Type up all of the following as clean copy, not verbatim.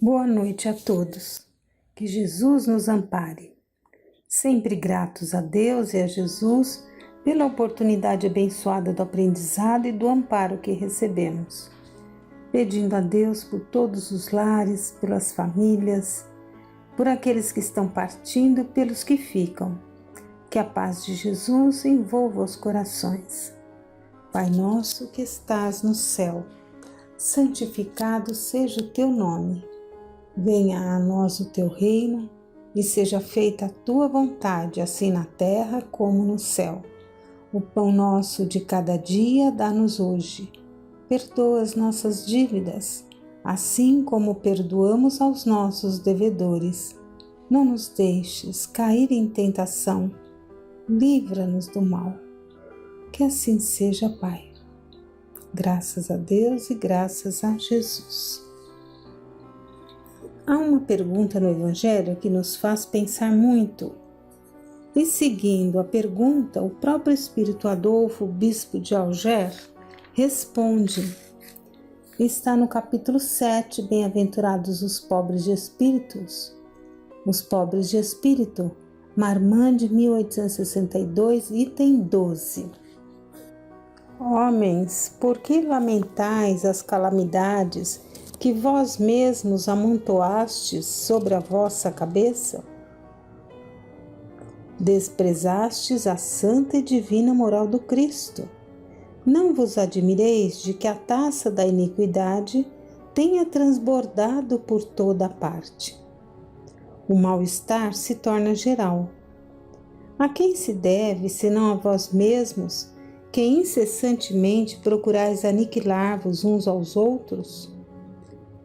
Boa noite a todos. Que Jesus nos ampare. Sempre gratos a Deus e a Jesus pela oportunidade abençoada do aprendizado e do amparo que recebemos. Pedindo a Deus por todos os lares, pelas famílias, por aqueles que estão partindo e pelos que ficam. Que a paz de Jesus envolva os corações. Pai nosso que estás no céu, santificado seja o teu nome. Venha a nós o teu reino e seja feita a tua vontade, assim na terra como no céu. O pão nosso de cada dia dá-nos hoje. Perdoa as nossas dívidas, assim como perdoamos aos nossos devedores. Não nos deixes cair em tentação, livra-nos do mal. Que assim seja, Pai. Graças a Deus e graças a Jesus. Há uma pergunta no Evangelho que nos faz pensar muito. E seguindo a pergunta, o próprio Espírito Adolfo, bispo de Alger, responde. Está no capítulo 7, Bem-aventurados os pobres de espíritos. Os pobres de espírito, Marmande, 1862, item 12. Homens, por que lamentais as calamidades que vós mesmos amontoastes sobre a vossa cabeça? Desprezastes a santa e divina moral do Cristo. Não vos admireis de que a taça da iniquidade tenha transbordado por toda a parte. O mal-estar se torna geral. A quem se deve, senão a vós mesmos, que incessantemente procurais aniquilar-vos uns aos outros?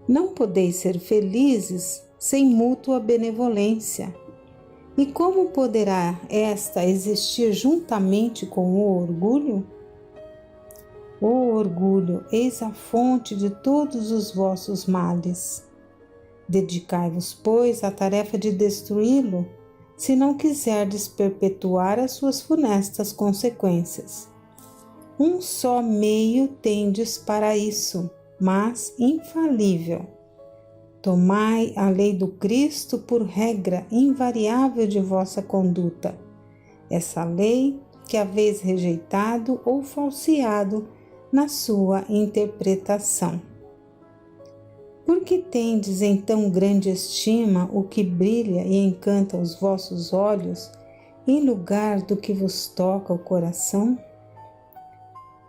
Não podeis ser felizes sem mútua benevolência. E como poderá esta existir juntamente com o orgulho? Ó orgulho, eis a fonte de todos os vossos males. Dedicai-vos, pois, à tarefa de destruí-lo, se não quiserdes perpetuar as suas funestas consequências. Um só meio tendes para isso, mas infalível. Tomai a lei do Cristo por regra invariável de vossa conduta. Essa lei que haveis rejeitado ou falseado na sua interpretação. Por que tendes em tão grande estima o que brilha e encanta os vossos olhos, em lugar do que vos toca o coração?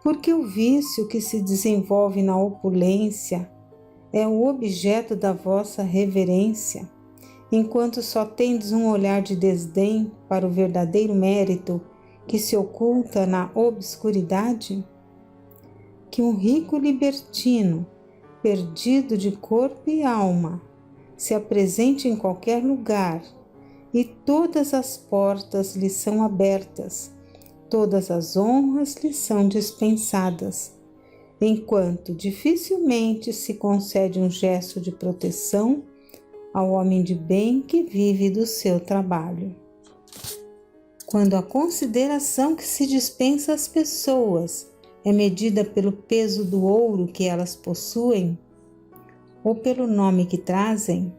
Porque o vício que se desenvolve na opulência é o objeto da vossa reverência, enquanto só tendes um olhar de desdém para o verdadeiro mérito que se oculta na obscuridade? Que um rico libertino, perdido de corpo e alma, se apresente em qualquer lugar e todas as portas lhe são abertas, todas as honras lhe são dispensadas, enquanto dificilmente se concede um gesto de proteção ao homem de bem que vive do seu trabalho. Quando a consideração que se dispensa às pessoas é medida pelo peso do ouro que elas possuem, ou pelo nome que trazem,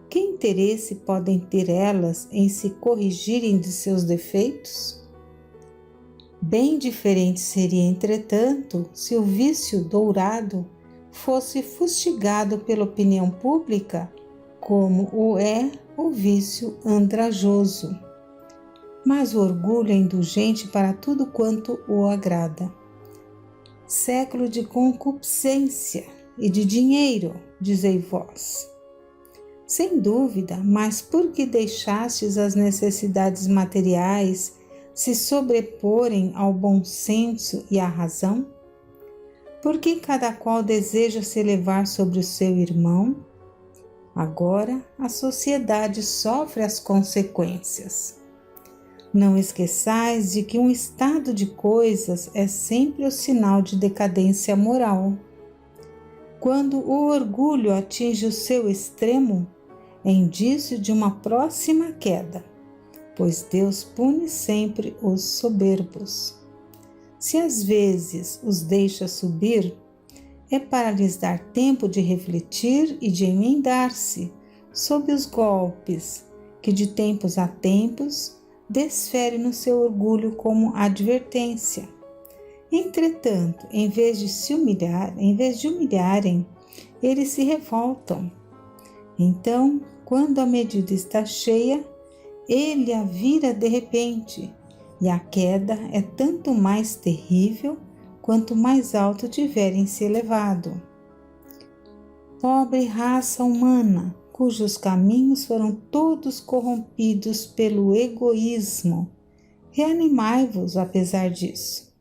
que interesse podem ter elas em se corrigirem de seus defeitos? Bem diferente seria, entretanto, se o vício dourado fosse fustigado pela opinião pública, como o é o vício andrajoso. Mas o orgulho é indulgente para tudo quanto o agrada. Século de concupiscência e de dinheiro, dizei vós. Sem dúvida, mas por que deixastes as necessidades materiais se sobreporem ao bom senso e à razão? Porque cada qual deseja se elevar sobre o seu irmão? Agora a sociedade sofre as consequências. Não esqueçais de que um estado de coisas é sempre o sinal de decadência moral. Quando o orgulho atinge o seu extremo, é indício de uma próxima queda, pois Deus pune sempre os soberbos. Se às vezes os deixa subir, é para lhes dar tempo de refletir e de emendar-se sob os golpes que de tempos a tempos desfere no seu orgulho como advertência. Entretanto, em vez de humilharem, eles se revoltam. Então, quando a medida está cheia, ele a vira de repente, e a queda é tanto mais terrível quanto mais alto tiverem se elevado. Pobre raça humana, cujos caminhos foram todos corrompidos pelo egoísmo, reanimai-vos apesar disso.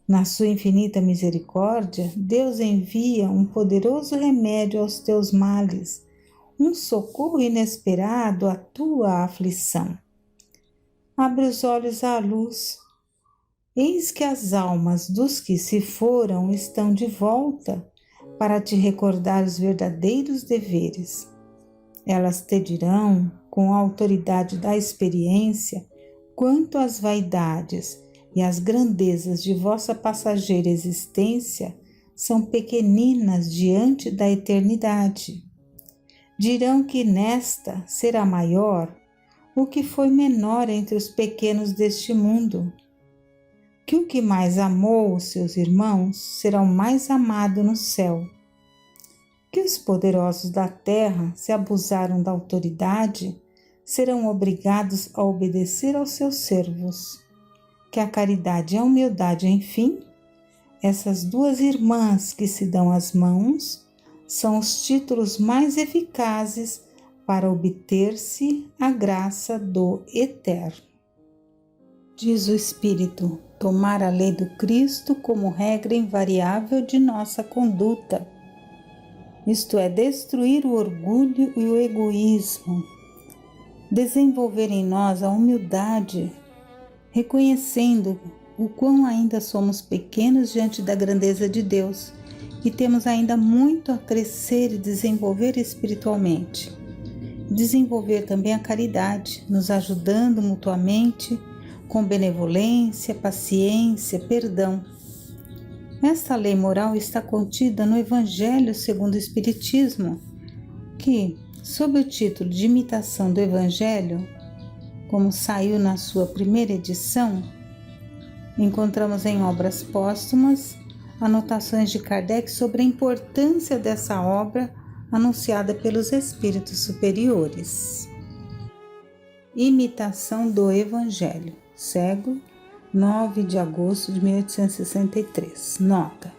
Na sua infinita misericórdia, Deus envia um poderoso remédio aos teus males, um socorro inesperado à tua aflição. Abre os olhos à luz. Eis que as almas dos que se foram estão de volta para te recordar os verdadeiros deveres. Elas te dirão, com a autoridade da experiência, quanto às vaidades e as grandezas de vossa passageira existência são pequeninas diante da eternidade. Dirão que nesta será maior o que foi menor entre os pequenos deste mundo, que o que mais amou os seus irmãos será o mais amado no céu, que os poderosos da terra, se abusaram da autoridade, serão obrigados a obedecer aos seus servos, que a caridade e a humildade, enfim, essas duas irmãs que se dão as mãos, são os títulos mais eficazes para obter-se a graça do Eterno. Diz o Espírito, tomar a lei do Cristo como regra invariável de nossa conduta, isto é, destruir o orgulho e o egoísmo, desenvolver em nós a humildade, reconhecendo o quão ainda somos pequenos diante da grandeza de Deus e temos ainda muito a crescer e desenvolver espiritualmente. Desenvolver também a caridade, nos ajudando mutuamente com benevolência, paciência, perdão. Esta lei moral está contida no Evangelho segundo o Espiritismo, que, sob o título de Imitação do Evangelho, como saiu na sua primeira edição, encontramos em obras póstumas anotações de Kardec sobre a importância dessa obra anunciada pelos espíritos superiores. Imitação do Evangelho, Cego, 9 de agosto de 1863. Nota: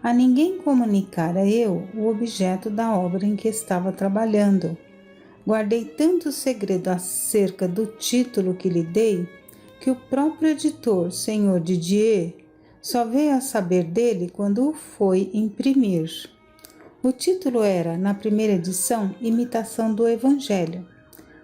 a ninguém comunicara eu o objeto da obra em que estava trabalhando. Guardei tanto segredo acerca do título que lhe dei, que o próprio editor, Sr. Didier, só veio a saber dele quando o foi imprimir. O título era, na primeira edição, Imitação do Evangelho.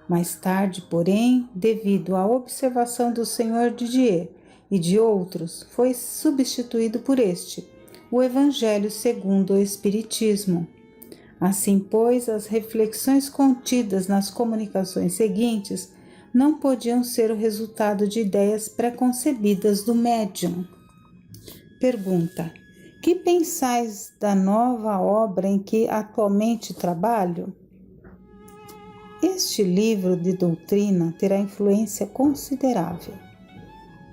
Mais tarde, porém, devido à observação do Sr. Didier e de outros, foi substituído por este, o Evangelho segundo o Espiritismo. Assim, pois, as reflexões contidas nas comunicações seguintes não podiam ser o resultado de ideias preconcebidas do médium. Pergunta: que pensais da nova obra em que atualmente trabalho? Este livro de doutrina terá influência considerável.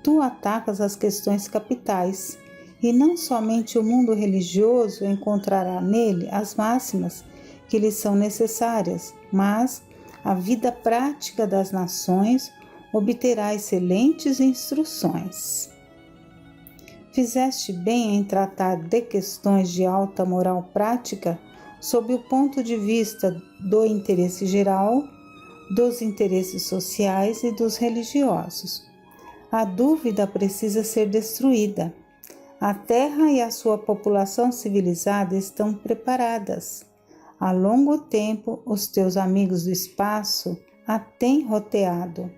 Tu atacas as questões capitais, e não somente o mundo religioso encontrará nele as máximas que lhe são necessárias, mas a vida prática das nações obterá excelentes instruções. Fizeste bem em tratar de questões de alta moral prática sob o ponto de vista do interesse geral, dos interesses sociais e dos religiosos. A dúvida precisa ser destruída. A Terra e a sua população civilizada estão preparadas. Há longo tempo, os teus amigos do espaço a têm roteado.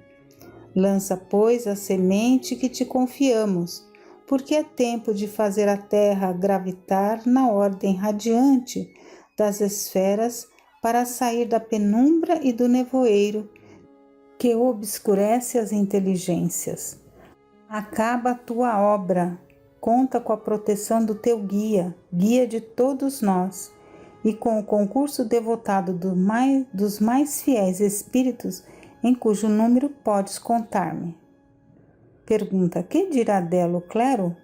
Lança, pois, a semente que te confiamos, porque é tempo de fazer a Terra gravitar na ordem radiante das esferas para sair da penumbra e do nevoeiro que obscurece as inteligências. Acaba a tua obra conta com a proteção do teu guia, guia de todos nós, e com o concurso devotado dos mais fiéis espíritos, em cujo número podes contar-me. Pergunta: que dirá dela o clero?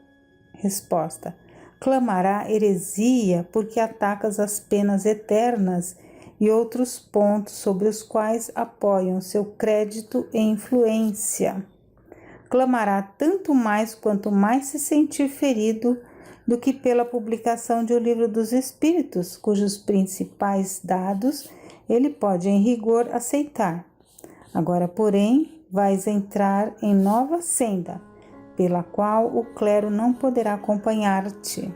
Resposta: clamará heresia porque atacas as penas eternas e outros pontos sobre os quais apoiam seu crédito e influência. Clamará tanto mais quanto mais se sentir ferido do que pela publicação de O Livro dos Espíritos, cujos principais dados ele pode em rigor aceitar. Agora, porém, vais entrar em nova senda, pela qual o clero não poderá acompanhar-te.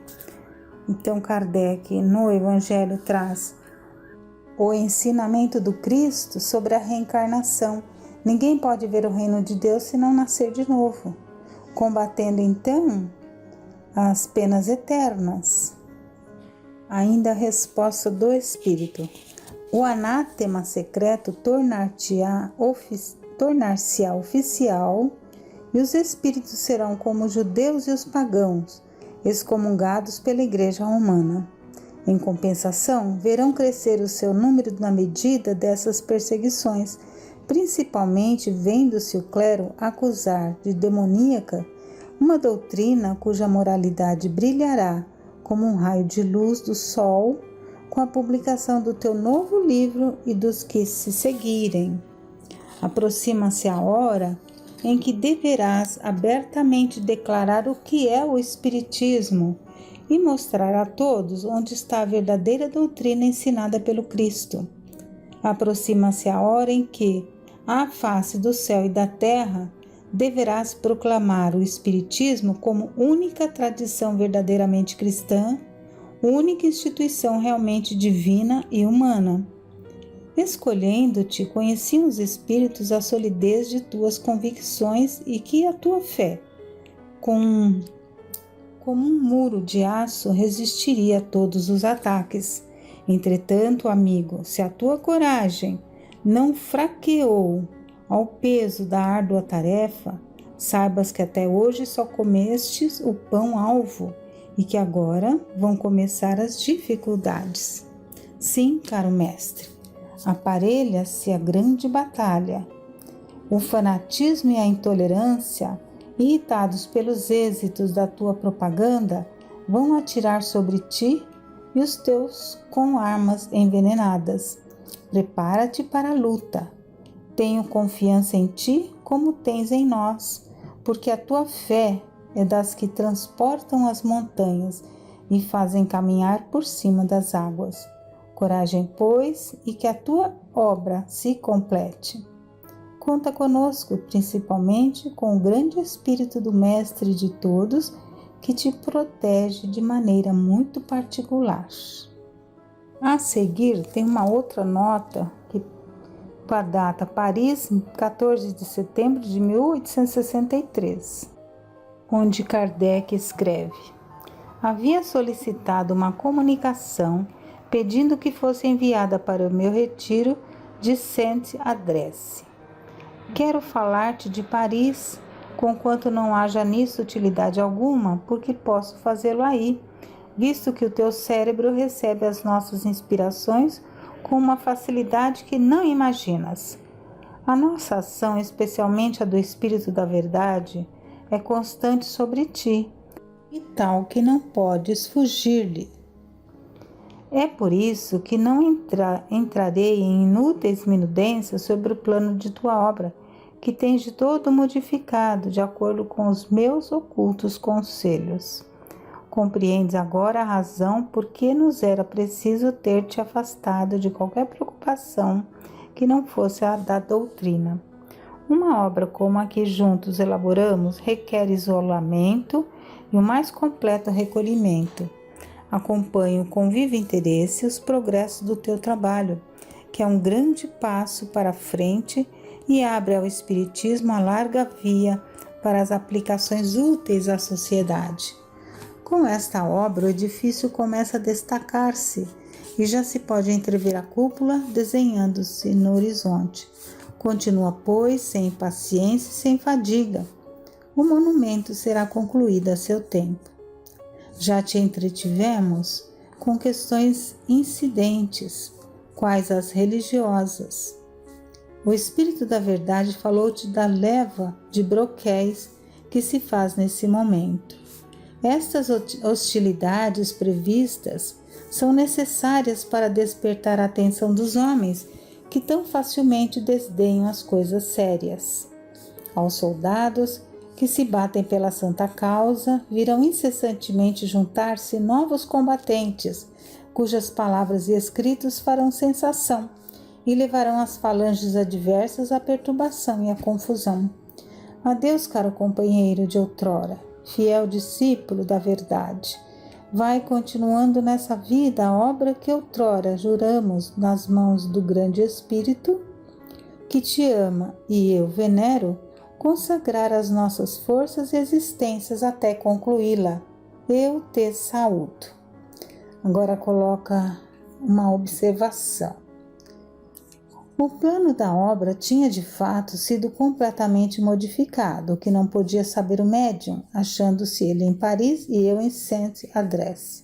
Então, Kardec, no Evangelho, traz o ensinamento do Cristo sobre a reencarnação. Ninguém pode ver o reino de Deus se não nascer de novo, combatendo então as penas eternas. Ainda a resposta do Espírito: o anátema secreto tornar-se-á oficial, e os espíritos serão como os judeus e os pagãos, excomungados pela Igreja Romana. Em compensação, verão crescer o seu número na medida dessas perseguições, principalmente vendo-se o clero acusar de demoníaca uma doutrina cuja moralidade brilhará como um raio de luz do sol com a publicação do teu novo livro e dos que se seguirem. Aproxima-se a hora em que deverás abertamente declarar o que é o Espiritismo e mostrar a todos onde está a verdadeira doutrina ensinada pelo Cristo. Aproxima-se a hora em que, à face do céu e da terra, deverás proclamar o Espiritismo como única tradição verdadeiramente cristã, única instituição realmente divina e humana. Escolhendo-te, conheciam os Espíritos a solidez de tuas convicções e que a tua fé, como um muro de aço, resistiria a todos os ataques. Entretanto, amigo, se a tua coragem não fraqueou ao peso da árdua tarefa, saibas que até hoje só comestes o pão alvo e que agora vão começar as dificuldades. Sim, caro mestre, aparelha-se a grande batalha. O fanatismo e a intolerância, irritados pelos êxitos da tua propaganda, vão atirar sobre ti e os teus com armas envenenadas. Prepara-te para a luta. Tenho confiança em ti como tens em nós, porque a tua fé é das que transportam as montanhas e fazem caminhar por cima das águas. Coragem, pois, e que a tua obra se complete. Conta conosco, principalmente com o grande Espírito do Mestre de todos, que te protege de maneira muito particular. A seguir, tem uma outra nota com a data Paris, 14 de setembro de 1863, onde Kardec escreve: havia solicitado uma comunicação pedindo que fosse enviada para o meu retiro de Saint-Adresse. Quero falar-te de Paris, conquanto não haja nisso utilidade alguma, porque posso fazê-lo aí, visto que o teu cérebro recebe as nossas inspirações com uma facilidade que não imaginas. A nossa ação, especialmente a do Espírito da Verdade, é constante sobre ti, e tal que não podes fugir-lhe. É por isso que não entrarei em inúteis minudências sobre o plano de tua obra, que tens de todo modificado de acordo com os meus ocultos conselhos. Compreendes agora a razão por que nos era preciso ter-te afastado de qualquer preocupação que não fosse a da doutrina. Uma obra como a que juntos elaboramos requer isolamento e o mais completo recolhimento. Acompanho com vivo interesse os progressos do teu trabalho, que é um grande passo para a frente e abre ao Espiritismo a larga via para as aplicações úteis à sociedade. Com esta obra, o edifício começa a destacar-se e já se pode entrever a cúpula desenhando-se no horizonte. Continua, pois, sem impaciência e sem fadiga. O monumento será concluído a seu tempo. Já te entretivemos com questões incidentes, quais as religiosas. O Espírito da Verdade falou-te da leva de broquéis que se faz nesse momento. Estas hostilidades previstas são necessárias para despertar a atenção dos homens que tão facilmente desdenham as coisas sérias. Aos soldados que se batem pela santa causa, virão incessantemente juntar-se novos combatentes, cujas palavras e escritos farão sensação e levarão as falanges adversas à perturbação e à confusão. Adeus, caro companheiro de outrora, fiel discípulo da verdade. Vai continuando nessa vida a obra que outrora juramos nas mãos do grande Espírito, que te ama e eu venero, consagrar as nossas forças e existências até concluí-la. Eu te saúdo. Agora coloca uma observação. O plano da obra tinha de fato sido completamente modificado, o que não podia saber o médium, achando-se ele em Paris e eu em Saint-Adresse.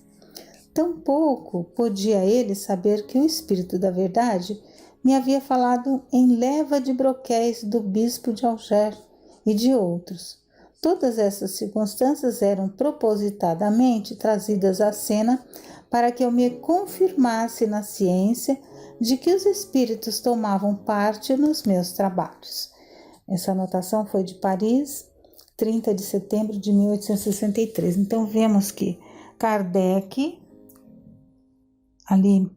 Tampouco podia ele saber que o Espírito da Verdade me havia falado em leva de broquéis do bispo de Alger e de outros. Todas essas circunstâncias eram propositadamente trazidas à cena para que eu me confirmasse na ciência de que os espíritos tomavam parte nos meus trabalhos. Essa anotação foi de Paris, 30 de setembro de 1863. Então, vemos que Kardec, ali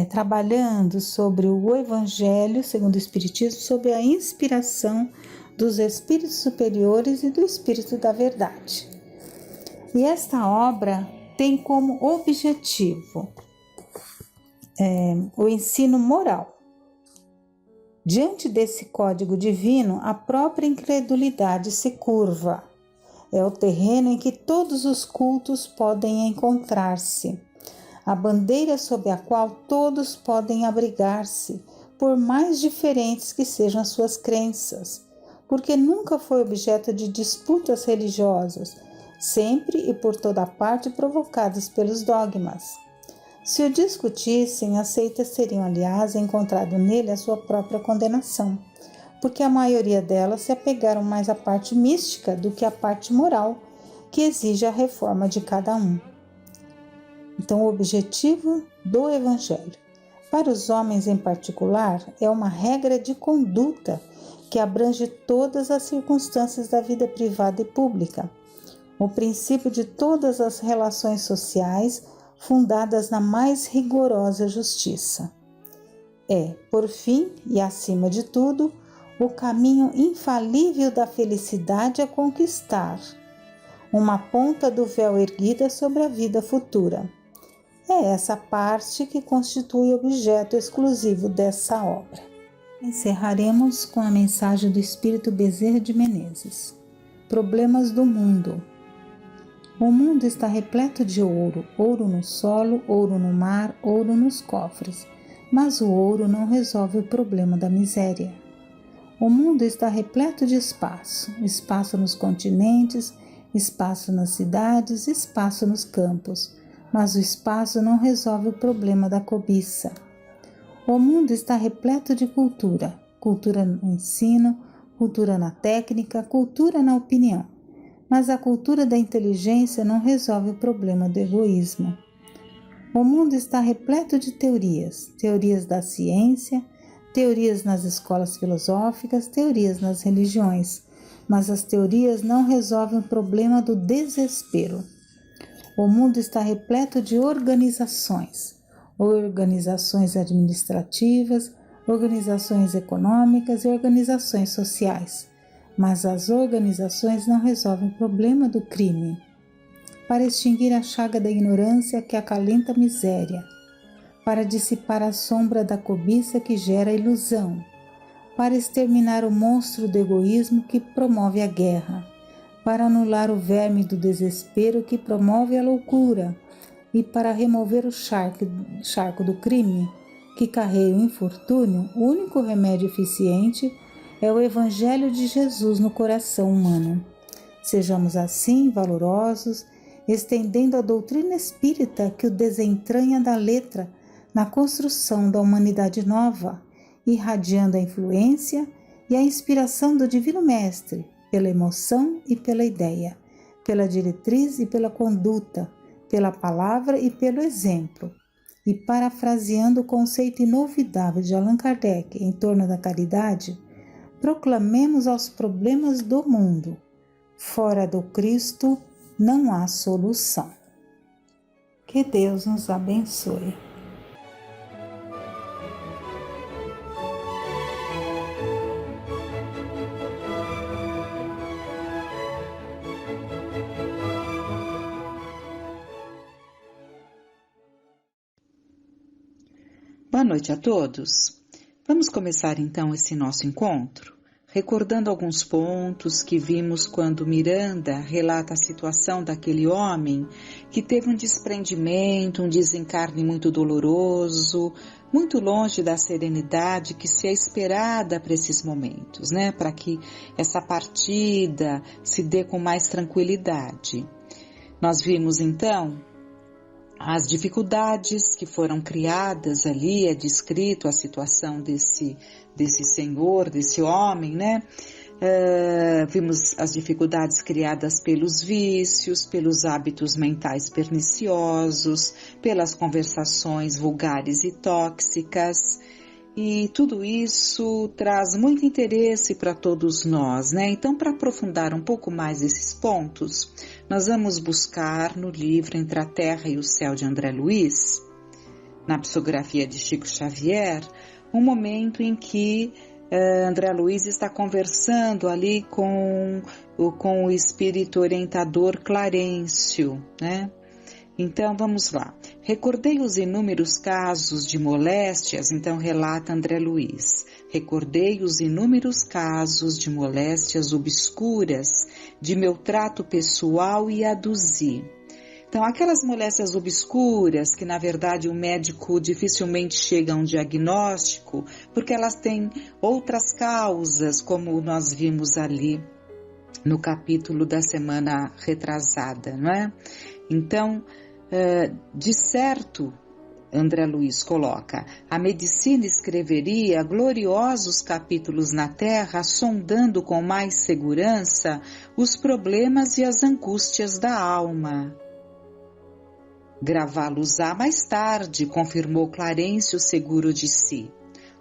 trabalhando sobre o Evangelho segundo o Espiritismo, sob a inspiração dos espíritos superiores e do Espírito da Verdade. E esta obra tem como objetivo o ensino moral. Diante desse código divino, a própria incredulidade se curva. É o terreno em que todos os cultos podem encontrar-se, a bandeira sob a qual todos podem abrigar-se, por mais diferentes que sejam as suas crenças, porque nunca foi objeto de disputas religiosas, sempre e por toda parte provocadas pelos dogmas. Se o discutissem, as seitas teriam, aliás, encontrado nele a sua própria condenação, porque a maioria delas se apegaram mais à parte mística do que à parte moral, que exige a reforma de cada um. Então, o objetivo do Evangelho, para os homens em particular, é uma regra de conduta que abrange todas as circunstâncias da vida privada e pública, o princípio de todas as relações sociais fundadas na mais rigorosa justiça. É, por fim e acima de tudo, o caminho infalível da felicidade a conquistar, uma ponta do véu erguida sobre a vida futura. É essa parte que constitui objeto exclusivo dessa obra. Encerraremos com a mensagem do Espírito Bezerra de Menezes. Problemas do mundo. O mundo está repleto de ouro, ouro no solo, ouro no mar, ouro nos cofres, mas o ouro não resolve o problema da miséria. O mundo está repleto de espaço, espaço nos continentes, espaço nas cidades, espaço nos campos, mas o espaço não resolve o problema da cobiça. O mundo está repleto de cultura, cultura no ensino, cultura na técnica, cultura na opinião. Mas a cultura da inteligência não resolve o problema do egoísmo. O mundo está repleto de teorias, teorias da ciência, teorias nas escolas filosóficas, teorias nas religiões, mas as teorias não resolvem o problema do desespero. O mundo está repleto de organizações administrativas, organizações econômicas e organizações sociais. Mas as organizações não resolvem o problema do crime. Para extinguir a chaga da ignorância que acalenta a miséria, para dissipar a sombra da cobiça que gera a ilusão, para exterminar o monstro do egoísmo que promove a guerra, para anular o verme do desespero que promove a loucura e para remover o charco do crime que carrega o infortúnio, o único remédio eficiente é o Evangelho de Jesus no coração humano. Sejamos assim valorosos estendendo a doutrina espírita que o desentranha da letra na construção da humanidade nova, irradiando a influência e a inspiração do Divino Mestre pela emoção e pela ideia, pela diretriz e pela conduta, pela palavra e pelo exemplo. E parafraseando o conceito inovidável de Allan Kardec em torno da caridade, proclamemos aos problemas do mundo: fora do Cristo não há solução. Que Deus nos abençoe. Boa noite a todos. Vamos começar então esse nosso encontro, recordando alguns pontos que vimos quando Miranda relata a situação daquele homem que teve um desprendimento, um desencarne muito doloroso, muito longe da serenidade que se é esperada para esses momentos, né? Para que essa partida se dê com mais tranquilidade. Nós vimos então as dificuldades que foram criadas ali, é descrito a situação desse senhor, desse homem, né? Vimos as dificuldades criadas pelos vícios, pelos hábitos mentais perniciosos, pelas conversações vulgares e tóxicas. E tudo isso traz muito interesse para todos nós, né? Então, para aprofundar um pouco mais esses pontos, nós vamos buscar no livro Entre a Terra e o Céu de André Luiz, na psicografia de Chico Xavier, um momento em que André Luiz está conversando ali com o espírito orientador Clarencio, né? Então, vamos lá. Recordei os inúmeros casos de moléstias, então relata André Luiz. Recordei os inúmeros casos de moléstias obscuras de meu trato pessoal e aduzi. Então, aquelas moléstias obscuras que, na verdade, o médico dificilmente chega a um diagnóstico, porque elas têm outras causas, como nós vimos ali no capítulo da semana retrasada, não é? Então, de certo, André Luiz coloca, a medicina escreveria gloriosos capítulos na Terra, sondando com mais segurança os problemas e as angústias da alma. Gravá-los-á mais tarde, confirmou Clarencio seguro de si.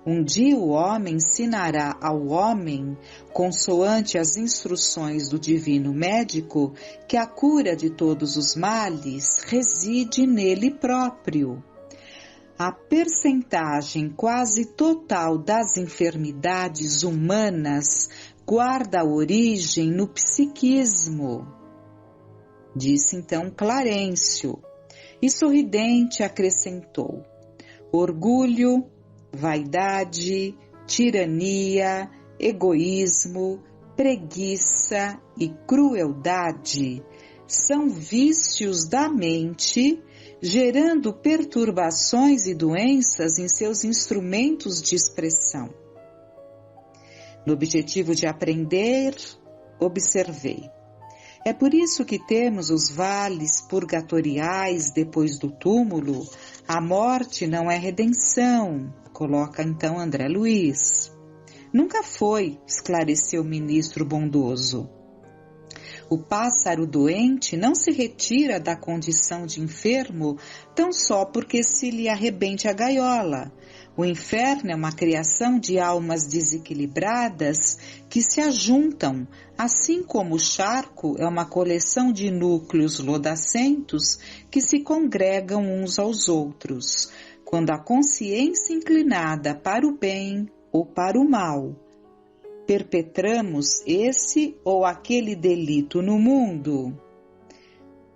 Um dia o homem ensinará ao homem, consoante as instruções do divino médico, que a cura de todos os males reside nele próprio. A percentagem quase total das enfermidades humanas guarda origem no psiquismo, disse então Clarencio, e sorridente acrescentou: orgulho, vaidade, tirania, egoísmo, preguiça e crueldade são vícios da mente, gerando perturbações e doenças em seus instrumentos de expressão. No objetivo de aprender, observei. É por isso que temos os vales purgatoriais depois do túmulo. A morte não é redenção, coloca então André Luiz. Nunca foi, esclareceu o ministro bondoso. O pássaro doente não se retira da condição de enfermo tão só porque se lhe arrebente a gaiola. O inferno é uma criação de almas desequilibradas que se ajuntam, assim como o charco é uma coleção de núcleos lodacentos que se congregam uns aos outros, quando a consciência inclinada para o bem ou para o mal. Perpetramos esse ou aquele delito no mundo.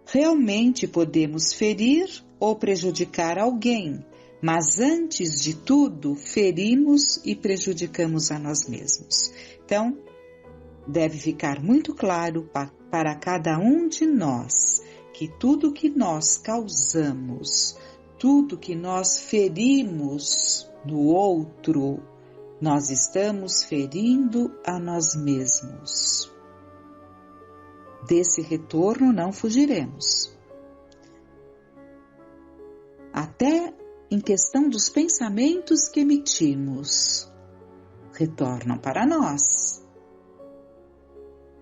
Realmente podemos ferir ou prejudicar alguém, mas antes de tudo ferimos e prejudicamos a nós mesmos. Então, deve ficar muito claro para cada um de nós que tudo que nós causamos, tudo que nós ferimos no outro, nós estamos ferindo a nós mesmos. Desse retorno não fugiremos. até em questão dos pensamentos que emitimos, retornam para nós.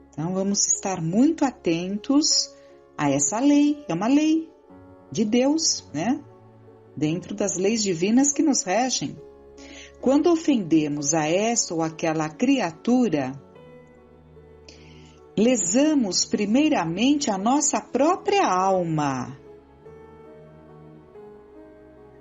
Então vamos estar muito atentos a essa lei, é uma lei de Deus, né? Dentro das leis divinas que nos regem. Quando ofendemos a essa ou aquela criatura, lesamos primeiramente a nossa própria alma.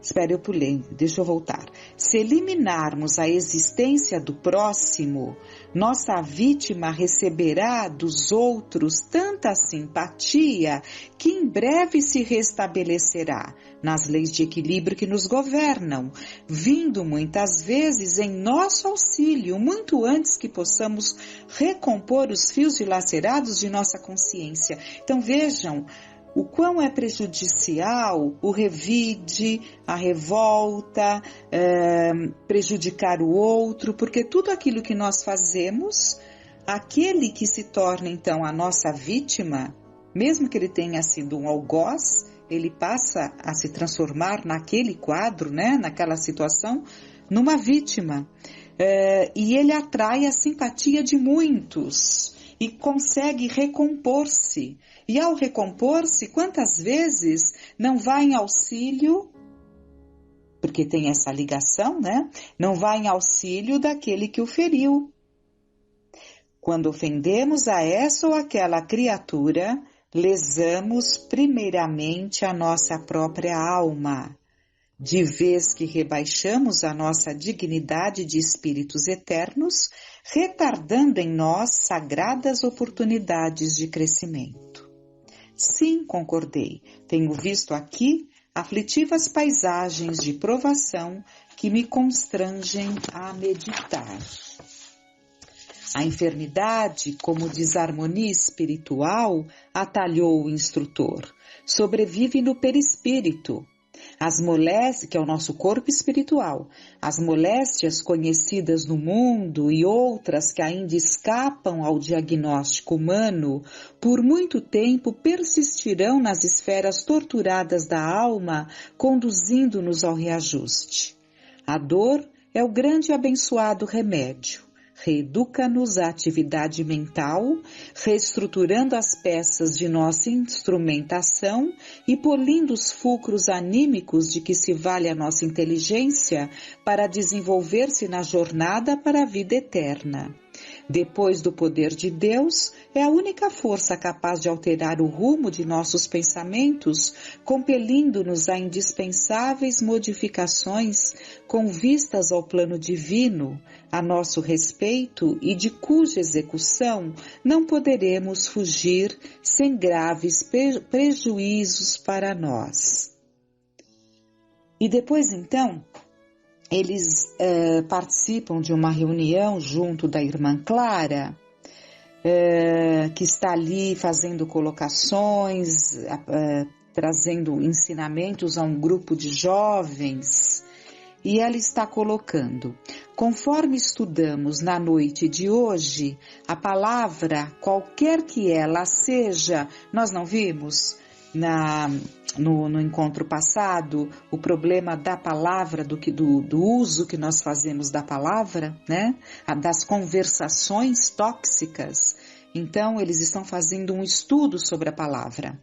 Espera, eu pulei, deixa eu voltar. Se eliminarmos a existência do próximo, nossa vítima receberá dos outros tanta simpatia que em breve se restabelecerá nas leis de equilíbrio que nos governam, vindo muitas vezes em nosso auxílio, muito antes que possamos recompor os fios dilacerados de nossa consciência. Então vejam, o quão é prejudicial o revide, a revolta, prejudicar o outro, porque tudo aquilo que nós fazemos, aquele que se torna então a nossa vítima, mesmo que ele tenha sido um algoz, ele passa a se transformar naquele quadro, né, naquela situação, numa vítima. E ele atrai a simpatia de muitos e consegue recompor-se. E ao recompor-se, quantas vezes não vai em auxílio, porque tem essa ligação, né? Não vai em auxílio daquele que o feriu. Quando ofendemos a essa ou aquela criatura, lesamos primeiramente a nossa própria alma, de vez que rebaixamos a nossa dignidade de espíritos eternos, retardando em nós sagradas oportunidades de crescimento. Sim, concordei. Tenho visto aqui aflitivas paisagens de provação que me constrangem a meditar. A enfermidade, como desarmonia espiritual, atalhou o instrutor. Sobrevive no perispírito. As moléstias, que é o nosso corpo espiritual, as moléstias conhecidas no mundo e outras que ainda escapam ao diagnóstico humano, por muito tempo persistirão nas esferas torturadas da alma, conduzindo-nos ao reajuste. A dor é o grande e abençoado remédio. Reeduca-nos à atividade mental, reestruturando as peças de nossa instrumentação e polindo os fulcros anímicos de que se vale a nossa inteligência para desenvolver-se na jornada para a vida eterna. Depois do poder de Deus, é a única força capaz de alterar o rumo de nossos pensamentos, compelindo-nos a indispensáveis modificações com vistas ao plano divino, a nosso respeito e de cuja execução não poderemos fugir sem graves prejuízos para nós. E depois, então, eles participam de uma reunião junto da irmã Clara, que está ali fazendo colocações, trazendo ensinamentos a um grupo de jovens, e ela está colocando: conforme estudamos na noite de hoje, a palavra, qualquer que ela seja, nós não vimos no encontro passado o problema da palavra, do uso que nós fazemos da palavra, né? Das conversações tóxicas. Então, eles estão fazendo um estudo sobre a palavra.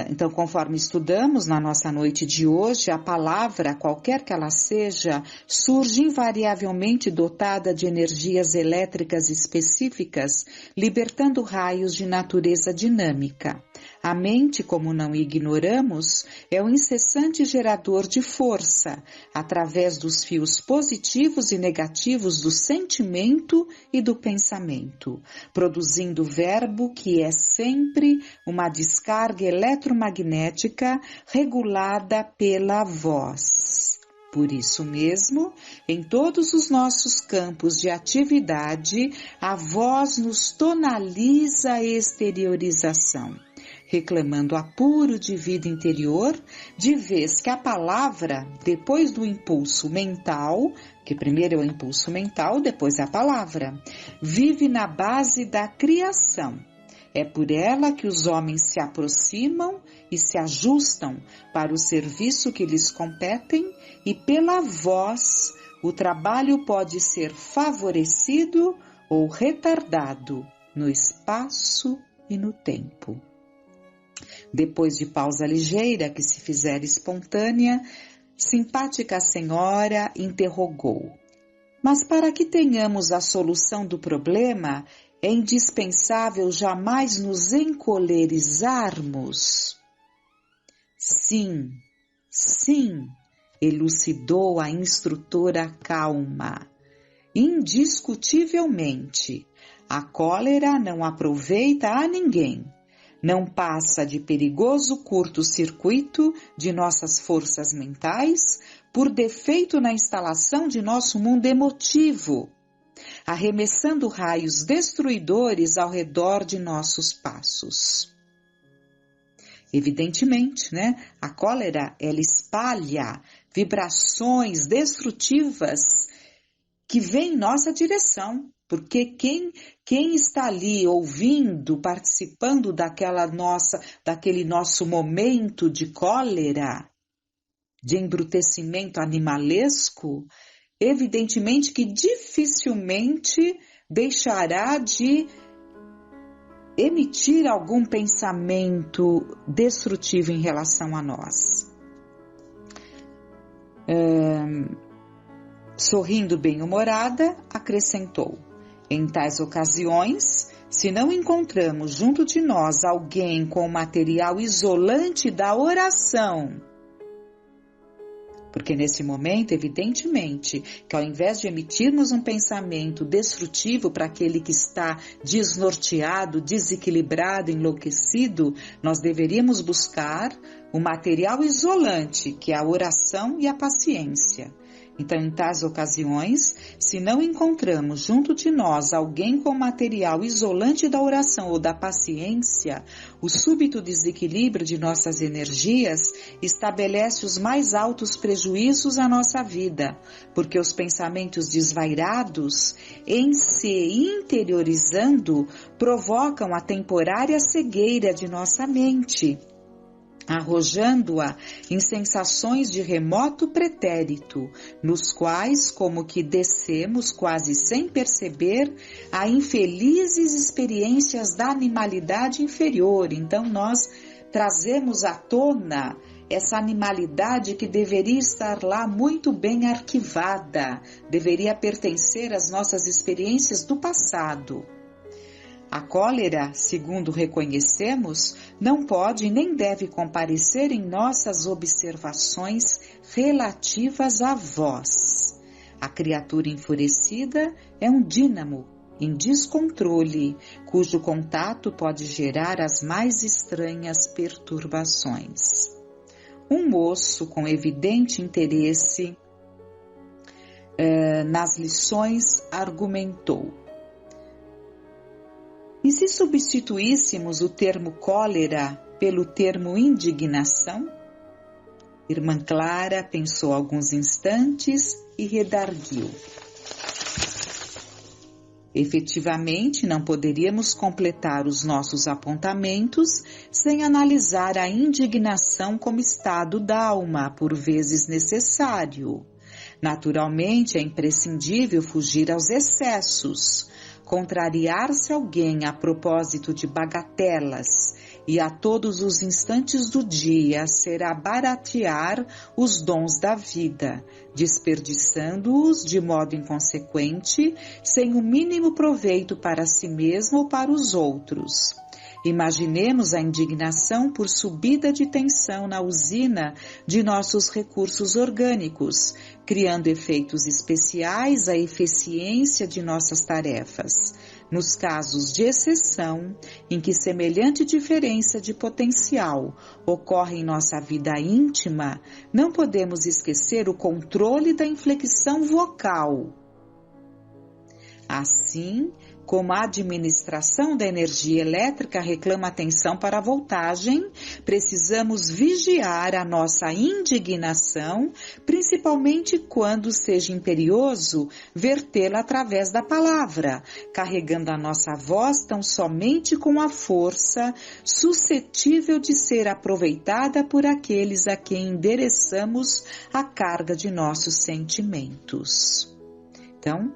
Então, conforme estudamos na nossa noite de hoje, a palavra, qualquer que ela seja, surge invariavelmente dotada de energias elétricas específicas, libertando raios de natureza dinâmica. A mente, como não ignoramos, é um incessante gerador de força, através dos fios positivos e negativos do sentimento e do pensamento, produzindo verbo que é sempre uma descarga eletromagnética regulada pela voz. Por isso mesmo, em todos os nossos campos de atividade, a voz nos tonaliza a exteriorização, reclamando apuro de vida interior, de vez que a palavra, depois do impulso mental, que primeiro é o impulso mental, depois a palavra, vive na base da criação. É por ela que os homens se aproximam e se ajustam para o serviço que lhes competem, e pela voz o trabalho pode ser favorecido ou retardado no espaço e no tempo. Depois de pausa ligeira que se fizer espontânea, simpática senhora interrogou: mas para que tenhamos a solução do problema, é indispensável jamais nos encolerizarmos? Sim, sim, elucidou a instrutora calma. Indiscutivelmente, a cólera não aproveita a ninguém. Não passa de perigoso curto-circuito de nossas forças mentais por defeito na instalação de nosso mundo emotivo, arremessando raios destruidores ao redor de nossos passos. Evidentemente, a cólera, ela espalha vibrações destrutivas que vêm em nossa direção, porque quem está ali ouvindo, participando daquele nosso momento de cólera, de embrutecimento animalesco, evidentemente que dificilmente deixará de emitir algum pensamento destrutivo em relação a nós. Sorrindo bem-humorada, acrescentou: em tais ocasiões, se não encontramos junto de nós alguém com o material isolante da oração, porque nesse momento, evidentemente, que ao invés de emitirmos um pensamento destrutivo para aquele que está desnorteado, desequilibrado, enlouquecido, nós deveríamos buscar o material isolante, que é a oração e a paciência. Então, em tais ocasiões, se não encontramos junto de nós alguém com material isolante da oração ou da paciência, o súbito desequilíbrio de nossas energias estabelece os mais altos prejuízos à nossa vida, porque os pensamentos desvairados, em se interiorizando, provocam a temporária cegueira de nossa mente, arrojando-a em sensações de remoto pretérito, nos quais, como que descemos quase sem perceber, a infelizes experiências da animalidade inferior. Então nós trazemos à tona essa animalidade que deveria estar lá muito bem arquivada, deveria pertencer às nossas experiências do passado. A cólera, segundo reconhecemos, não pode nem deve comparecer em nossas observações relativas à voz. A criatura enfurecida é um dínamo em descontrole, cujo contato pode gerar as mais estranhas perturbações. Um moço com evidente interesse nas lições argumentou: e se substituíssemos o termo cólera pelo termo indignação? Irmã Clara pensou alguns instantes e redarguiu: efetivamente, não poderíamos completar os nossos apontamentos sem analisar a indignação como estado da alma, por vezes necessário. Naturalmente, é imprescindível fugir aos excessos. Contrariar-se alguém a propósito de bagatelas e a todos os instantes do dia será baratear os dons da vida, desperdiçando-os de modo inconsequente, sem o mínimo proveito para si mesmo ou para os outros. Imaginemos a indignação por subida de tensão na usina de nossos recursos orgânicos, criando efeitos especiais à eficiência de nossas tarefas. Nos casos de exceção, em que semelhante diferença de potencial ocorre em nossa vida íntima, não podemos esquecer o controle da inflexão vocal. Assim, como a administração da energia elétrica reclama atenção para a voltagem, precisamos vigiar a nossa indignação, principalmente quando seja imperioso vertê-la através da palavra, carregando a nossa voz tão somente com a força suscetível de ser aproveitada por aqueles a quem endereçamos a carga de nossos sentimentos. Então,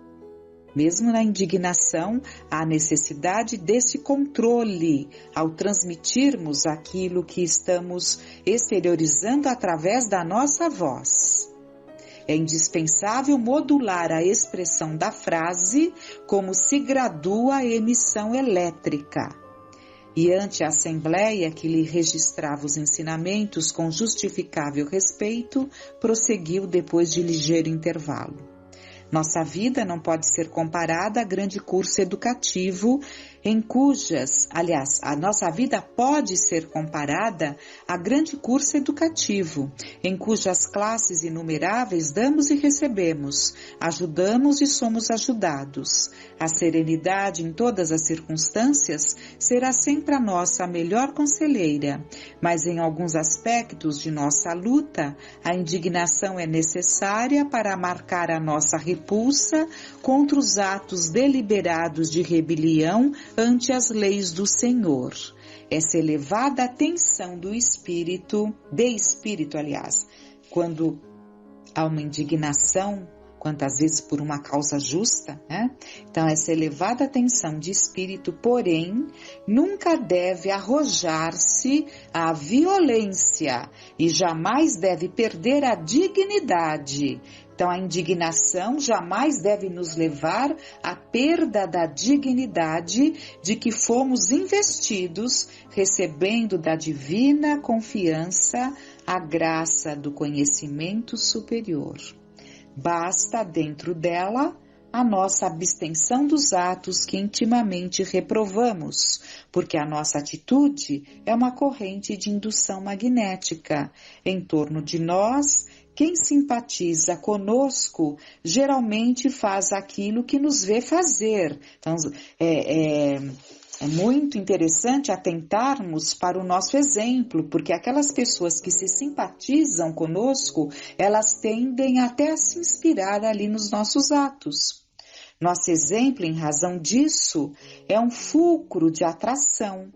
mesmo na indignação, há necessidade desse controle ao transmitirmos aquilo que estamos exteriorizando através da nossa voz. É indispensável modular a expressão da frase como se gradua a emissão elétrica. E ante a assembleia que lhe registrava os ensinamentos com justificável respeito, prosseguiu depois de ligeiro intervalo. Nossa vida não pode ser comparada a grande curso educativo a nossa vida pode ser comparada a grande curso educativo, em cujas classes inumeráveis damos e recebemos, ajudamos e somos ajudados. A serenidade em todas as circunstâncias será sempre a nossa melhor conselheira, mas em alguns aspectos de nossa luta, a indignação é necessária para marcar a nossa repulsa contra os atos deliberados de rebelião ante as leis do Senhor. Essa elevada tensão de espírito, quando há uma indignação, quantas vezes por uma causa justa, né? Então essa elevada tensão de espírito, porém, nunca deve arrojar-se à violência e jamais deve perder a dignidade. Então, a indignação jamais deve nos levar à perda da dignidade de que fomos investidos, recebendo da divina confiança a graça do conhecimento superior. Basta dentro dela a nossa abstenção dos atos que intimamente reprovamos, porque a nossa atitude é uma corrente de indução magnética. Em torno de nós, quem simpatiza conosco geralmente faz aquilo que nos vê fazer. Então, é muito interessante atentarmos para o nosso exemplo, porque aquelas pessoas que se simpatizam conosco, elas tendem até a se inspirar ali nos nossos atos. Nosso exemplo, em razão disso, é um fulcro de atração.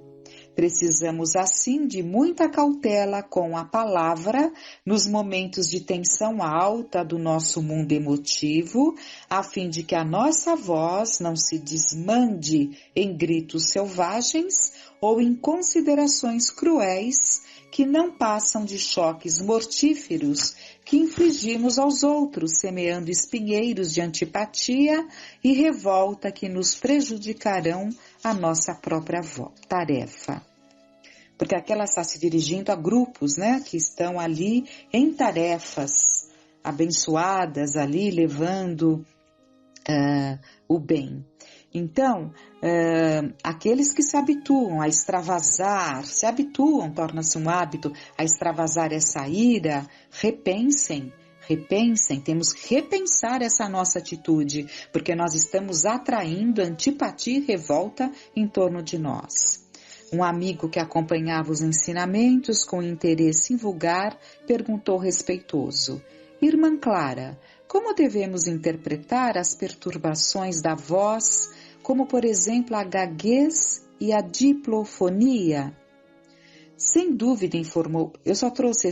Precisamos, assim, de muita cautela com a palavra nos momentos de tensão alta do nosso mundo emotivo, a fim de que a nossa voz não se desmande em gritos selvagens ou em considerações cruéis que não passam de choques mortíferos que infligimos aos outros, semeando espinheiros de antipatia e revolta que nos prejudicarão a nossa própria tarefa. Porque aqui ela está se dirigindo a grupos, né, que estão ali em tarefas abençoadas, ali levando o bem. Então, aqueles que se habituam a extravasar, torna-se um hábito, a extravasar essa ira, repensem, temos que repensar essa nossa atitude, porque nós estamos atraindo antipatia e revolta em torno de nós. Um amigo que acompanhava os ensinamentos com interesse invulgar perguntou respeitoso: Irmã Clara, como devemos interpretar as perturbações da voz, como por exemplo a gaguez e a diplofonia? Sem dúvida, informou, eu só trouxe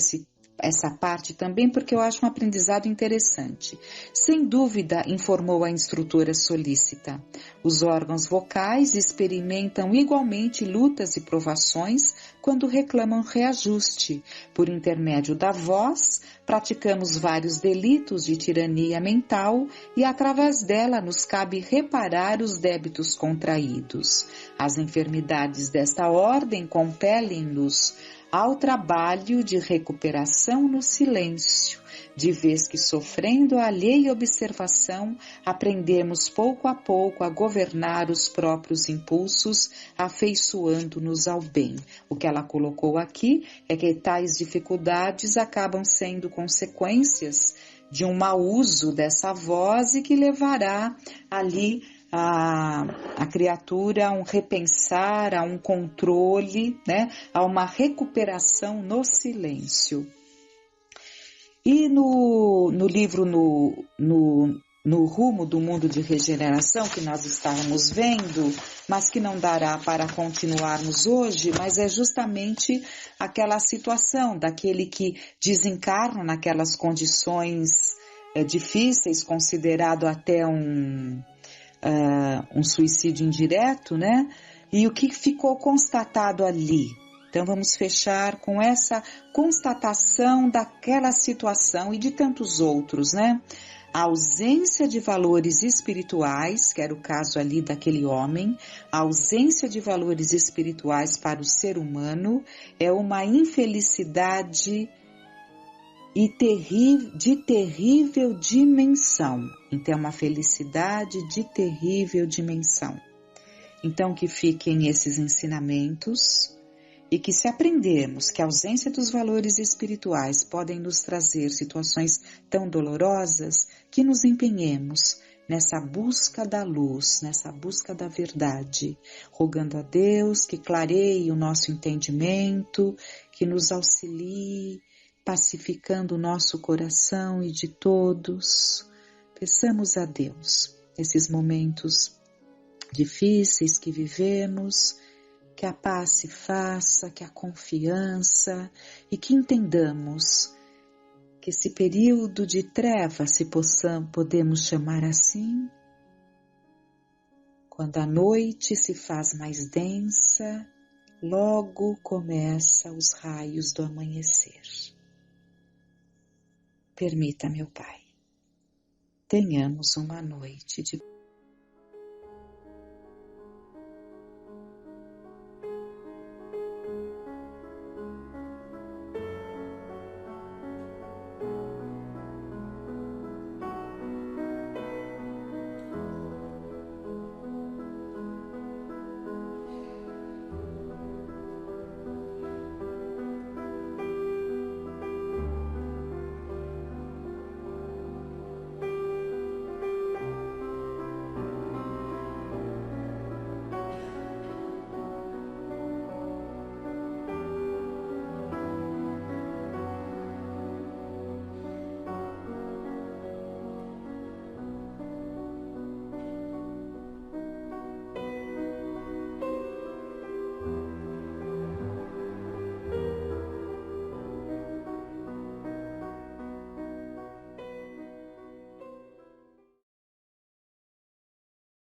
essa parte também porque eu acho um aprendizado interessante. Sem dúvida, informou a instrutora solícita, os órgãos vocais experimentam igualmente lutas e provações quando reclamam reajuste. Por intermédio da voz, praticamos vários delitos de tirania mental e através dela nos cabe reparar os débitos contraídos. As enfermidades desta ordem compelem-nos ao trabalho de recuperação no silêncio, de vez que sofrendo a alheia observação, aprendemos pouco a pouco a governar os próprios impulsos, afeiçoando-nos ao bem. O que ela colocou aqui é que tais dificuldades acabam sendo consequências de um mau uso dessa voz e que levará ali a criatura a um repensar, a um controle, né? A uma recuperação no silêncio. E no livro no rumo do mundo de regeneração que nós estávamos vendo, mas que não dará para continuarmos hoje, mas é justamente aquela situação daquele que desencarna naquelas condições difíceis, considerado até um suicídio indireto, né? E o que ficou constatado ali? Então vamos fechar com essa constatação daquela situação e de tantos outros, né? A ausência de valores espirituais, que era o caso ali daquele homem, a ausência de valores espirituais para o ser humano é uma infelicidade de terrível dimensão. Então, é uma felicidade de terrível dimensão. Então, que fiquem esses ensinamentos e que, se aprendermos que a ausência dos valores espirituais podem nos trazer situações tão dolorosas, que nos empenhemos nessa busca da luz, nessa busca da verdade, rogando a Deus que clareie o nosso entendimento, que nos auxilie, pacificando o nosso coração e de todos. Peçamos a Deus, nesses momentos difíceis que vivemos, que a paz se faça, que a confiança e que entendamos que esse período de trevas, se podemos chamar assim, quando a noite se faz mais densa, logo começa os raios do amanhecer. Permita, meu Pai, tenhamos uma noite de